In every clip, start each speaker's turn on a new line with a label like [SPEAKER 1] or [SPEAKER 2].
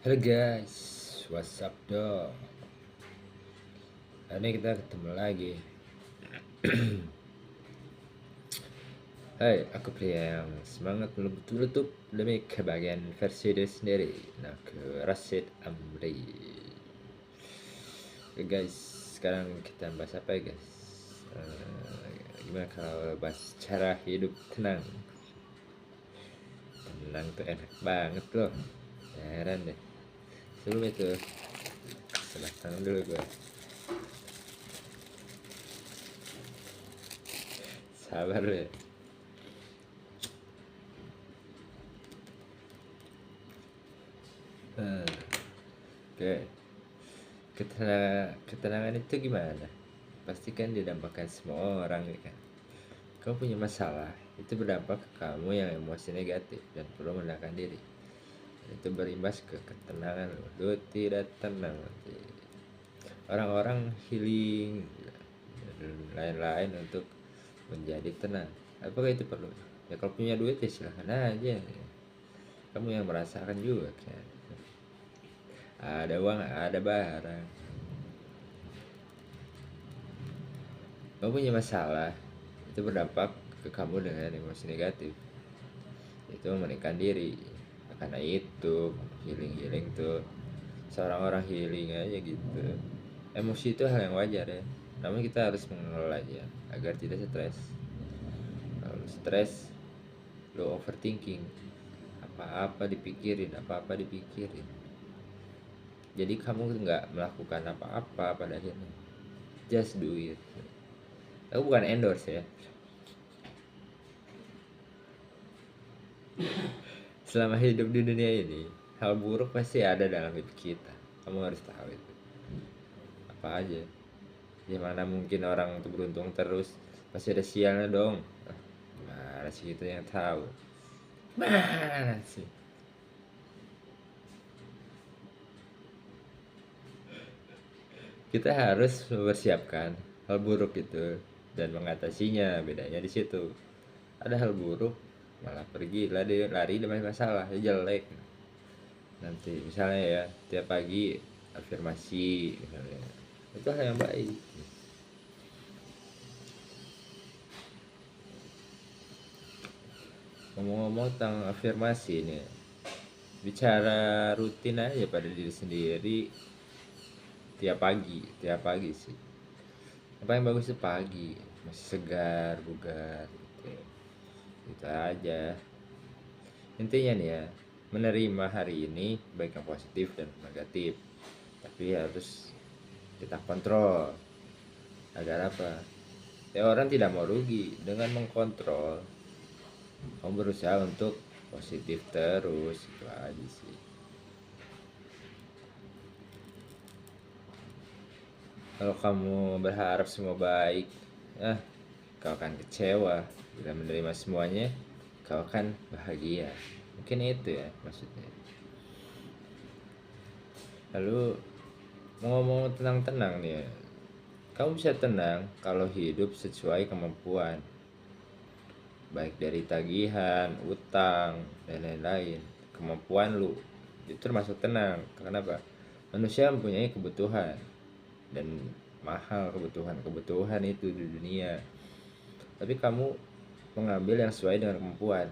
[SPEAKER 1] Halo guys, what's up dong? Hari ini kita ketemu lagi. Hai, aku pria yang semangat menutup demi kebahagiaan versi diri sendiri. Aku Rashid Amri. Oke guys, sekarang kita bahas apa ya guys? Gimana kalau bahas cara hidup tenang? Tenang tuh enak banget loh. Heran deh. Sebelum itu, sebelah tangan dulu gue. Sabar deh. Oke, ketenangan itu gimana? Pasti kan didampakkan semua orang ya kan. Kamu punya masalah, itu berdampak ke kamu yang emosi negatif dan perlu menenangkan diri. Dan itu berimbas ke ketenangan lu tidak tenang nanti. Orang-orang healing dan lain-lain untuk menjadi tenang. Apakah itu perlu? Ya kalau punya duit ya silahkan aja. Kamu yang merasakan juga kan. Ada uang, ada barang. Kamu punya masalah, itu berdampak ke kamu dengan emosi negatif. Itu mementingkan diri. Karena itu healing tuh seorang orang healing aja gitu. Emosi itu hal yang wajar ya, namun kita harus mengelolanya agar tidak stres. Kalau stres, lo overthinking, apa-apa dipikirin, jadi kamu nggak melakukan apa-apa pada akhirnya. Just do it. Aku bukan endorse ya. Selama hidup di dunia ini, hal buruk pasti ada dalam hidup kita. Kamu harus tahu itu. Apa aja. Ya mana mungkin orang itu beruntung terus. Pasti ada sialnya dong. Gimana sih itu yang tahu? Mana sih? Kita harus mempersiapkan hal buruk itu dan mengatasinya. Bedanya di situ. Ada hal buruk, malah pergi lari dengan masalah, ya jelek. Nanti misalnya ya, tiap pagi afirmasi misalnya. Itu hal yang baik. Ngomong-ngomong tentang afirmasi ini, bicara rutin aja pada diri sendiri tiap pagi sih. Apa yang bagus itu pagi, masih segar, bugar gitu. Itu aja. Intinya nih ya, menerima hari ini baik yang positif dan negatif. Tapi harus kita kontrol agar apa? Ya orang tidak mau rugi dengan mengkontrol. Kamu berusaha untuk positif terus, itu aja sih. Kalau kamu berharap semua baik, ah, kau akan kecewa. Bila menerima semuanya, kau akan bahagia. Mungkin itu ya maksudnya. Lalu ngomong tentang tenang nih ya. Kamu bisa tenang kalau hidup sesuai kemampuan. Baik dari tagihan, utang, dan lain-lain. Kemampuan lu itu termasuk tenang. Kenapa? Manusia mempunyai kebutuhan dan mahal kebutuhan itu di dunia. Tapi kamu mengambil yang sesuai dengan kemampuan,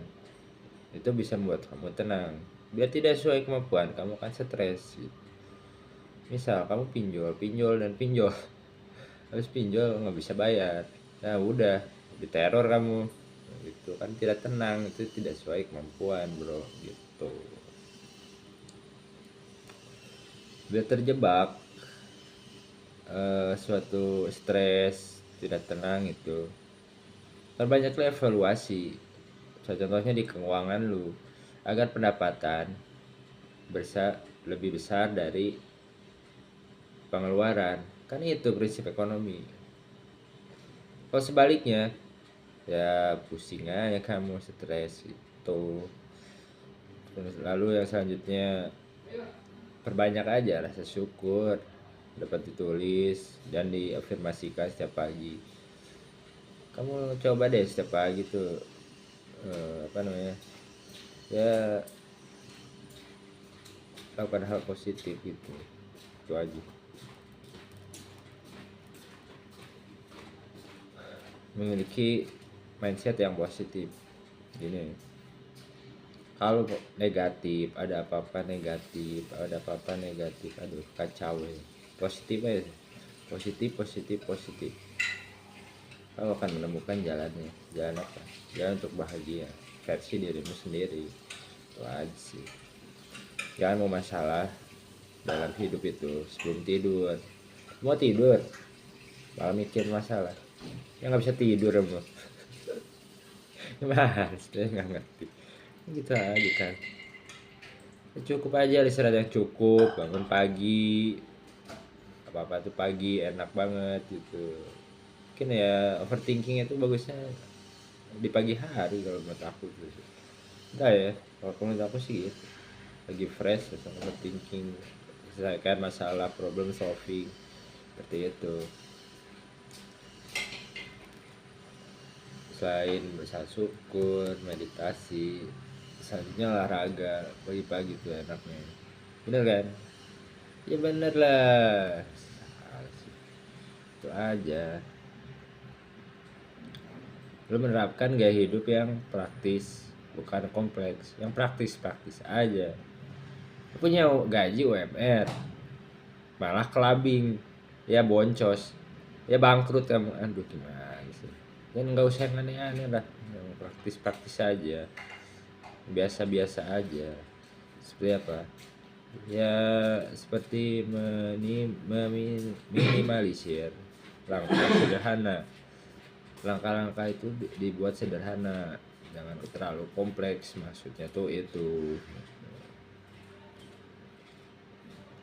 [SPEAKER 1] itu bisa membuat kamu tenang. Biar tidak sesuai kemampuan, kamu kan stres gitu. Misal kamu pinjol dan pinjol, habis pinjol nggak bisa bayar, nah udah diteror kamu, itu kan tidak tenang, itu tidak sesuai kemampuan bro gitu. Biar terjebak suatu stres tidak tenang itu, perbanyaklah evaluasi. Contohnya di keuangan lu, agar pendapatan lebih besar dari pengeluaran. Kan itu prinsip ekonomi. Kalau sebaliknya, ya pusing aja kamu, stres itu. Terus lalu yang selanjutnya, perbanyak aja rasa syukur, dapat ditulis dan diafirmasikan setiap pagi. Kamu coba deh setiap pagi tuh, apa namanya, ya lakukan hal positif gitu. Itu aja. Memiliki mindset yang positif. Gini, kalau negatif, ada apa-apa negatif, aduh kacau ya. Positif aja, positif. Kau akan menemukan jalannya. Jalan apa? Jalan untuk bahagia, versi dirimu sendiri. Itu aja sih. Jangan mau masalah dalam hidup itu sebelum tidur. Mau tidur malah mikir masalah, ya nggak bisa tidur bro. Gimana saya nggak ngerti gitu aja kan. Ya, cukup aja istirahat yang cukup, bangun pagi, apa tuh pagi enak banget gitu. Mungkin ya overthinking itu bagusnya di pagi hari kalau menurut aku tuh. Enggak ya, kalau menurut aku sih gitu, lagi fresh atau overthinking, selesaikan masalah, problem solving seperti itu. Selain bersah syukur, meditasi, selanjutnya olahraga pagi-pagi tuh enaknya. Bener kan? Ya bener lah. Itu aja. Lo menerapkan gaya hidup yang praktis, bukan kompleks. Yang praktis-praktis aja. Lo punya gaji UMR, malah kelabing, ya boncos, ya bangkrut kamu. Aduh gimana sih? Dan nggak usah yang aneh-aneh lah, yang praktis-praktis aja, biasa-biasa aja. Seperti apa? Ya seperti meminimalisir langkah sederhana. Langkah-langkah itu dibuat sederhana, jangan terlalu kompleks. Maksudnya tuh itu,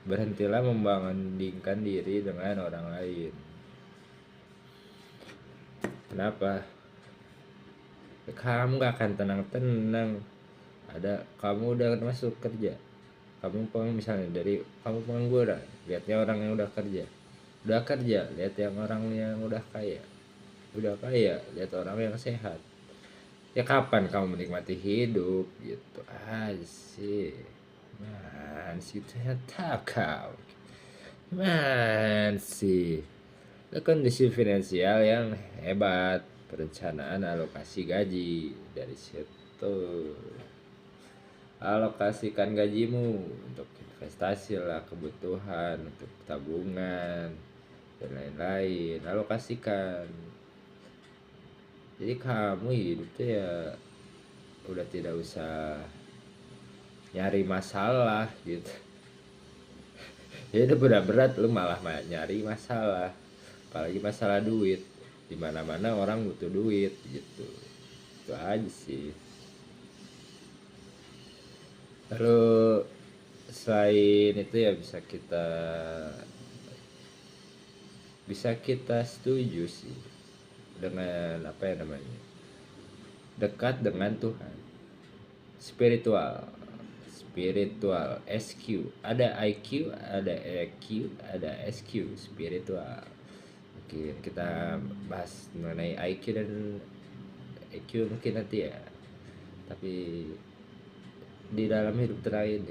[SPEAKER 1] berhentilah membandingkan diri dengan orang lain. Kenapa? Kamu gak akan tenang-tenang. Kamu udah masuk kerja, kamu misalnya dari kamu pengangguran, lihatnya orang yang udah kerja, lihat yang orang yang udah kaya, lihat orang yang sehat. Ya kapan kamu menikmati hidup gitu aja sih. Man sih ternyata kau man sih. Kondisi finansial yang hebat, perencanaan alokasi gaji dari situ. Alokasikan gajimu untuk investasi lah, kebutuhan, untuk tabungan dan lain-lain. Alokasikan. Jadi kamu hidup tuh ya udah tidak usah nyari masalah gitu. Ya udah berat-berat lu malah nyari masalah, apalagi masalah duit. Dimana-mana orang butuh duit gitu. Itu aja sih. Lalu selain itu ya bisa kita setuju sih dengan apa ya namanya, dekat dengan Tuhan, spiritual, SQ, ada IQ, ada EQ, ada SQ, spiritual. Mungkin kita bahas mengenai IQ dan EQ mungkin nanti ya. Tapi di dalam hidup terakhir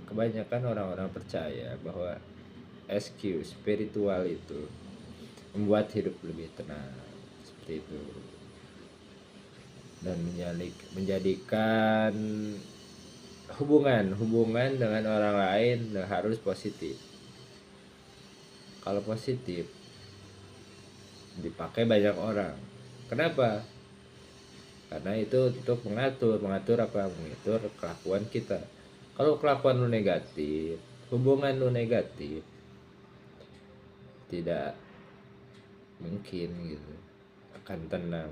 [SPEAKER 1] kebanyakan orang-orang percaya bahwa SQ, spiritual itu membuat hidup lebih tenang, seperti itu, dan menjadikan hubungan dengan orang lain harus positif. Kalau positif dipakai banyak orang. Kenapa? Karena itu untuk mengatur apa? Mengatur kelakuan kita. Kalau kelakuan lu negatif, hubungan lu negatif, tidak mungkin gitu akan tenang.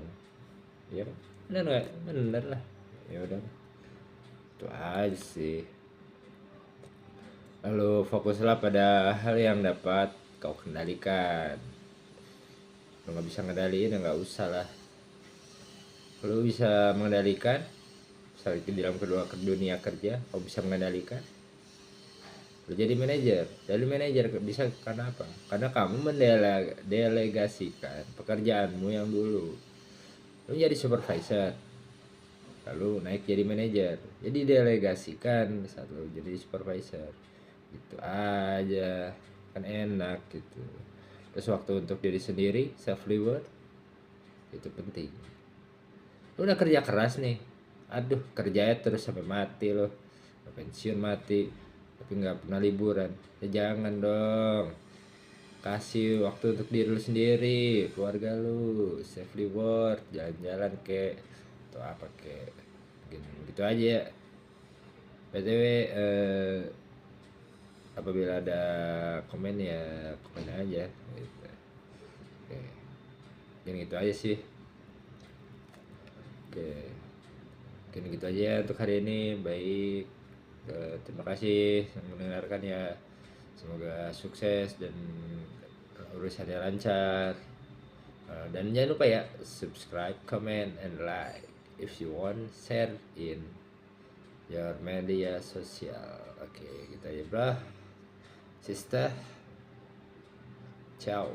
[SPEAKER 1] Ya bener lah. Ya udah, itu aja sih. Lalu fokuslah pada hal yang dapat kau kendalikan. Kalau nggak bisa ngendaliin ya nggak usah lah. Kalau bisa mengendalikan, misalnya di dalam dunia kerja, kau bisa mengendalikan, lo jadi manajer. Dari manajer bisa karena apa? Karena kamu mendelegasikan pekerjaanmu yang dulu. Lo jadi supervisor, lalu naik jadi manajer, jadi delegasikan saat lo jadi supervisor, gitu aja kan enak gitu. Terus waktu untuk diri sendiri, self reward itu penting. Lu udah kerja keras nih, aduh kerjanya terus sampai mati lo, pensiun mati, tapi nggak pernah liburan, ya jangan dong. Kasih waktu untuk diri lu sendiri, keluarga lu, self reward, jalan-jalan kek atau apa kek, gitu aja ya. BTW, apabila ada komen ya komen aja gitu. Oke, mungkin gitu aja sih. Oke, mungkin gitu aja ya untuk hari ini. Baik, terima kasih yang mendengarkan ya, semoga sukses dan urusannya lancar. Dan jangan lupa ya, subscribe, comment, and like. If you want, share in your media sosial. Oke, gitu aja bro. Sister, ciao.